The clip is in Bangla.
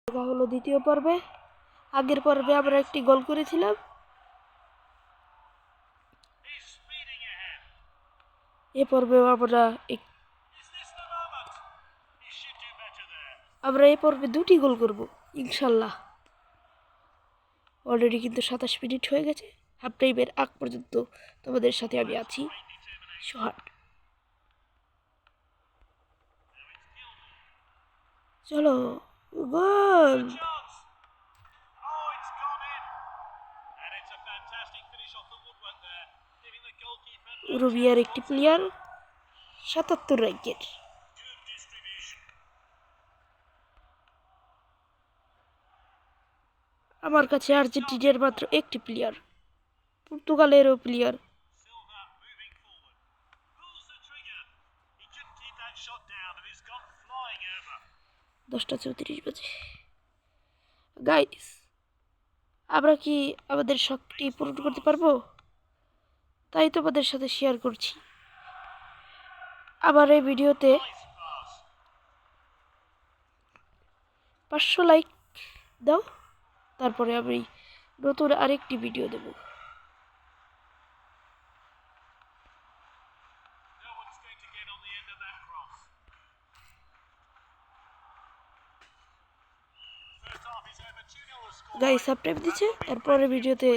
দেখা হলো দ্বিতীয় পর্বে। আগের পর্বে আমরা একটি গোল করেছিলাম। এ পর্বেও আমরা এই পর্বে দুটি গোল করব ইনশাল্লাহ। অলরেডি কিন্তু 27 মিনিট হয়ে গেছে। হাফ টাইমের আগ পর্যন্ত তোমাদের সাথে আমি আছি। সোহান, চলো গোল। উরুগুয়ের একটি প্লেয়ার 77 র্যাঙ্কের। আমার কাছে আর্জেন্টিনার মাত্র একটি প্লেয়ার, পর্তুগালেরও প্লেয়ার। 10:34 বাজে। গাইস, আমরা কি আমাদের শখটি পূরণ করতে পারবো? তাই তোমাদের সাথে শেয়ার করছি। আবার এই ভিডিওতে 500 লাইক দাও, তারপরে আমি নতুন আরেকটি ভিডিও দেব। গাইস সাবস্ক্রাইব দিচ্ছে, এরপরে ভিডিওতে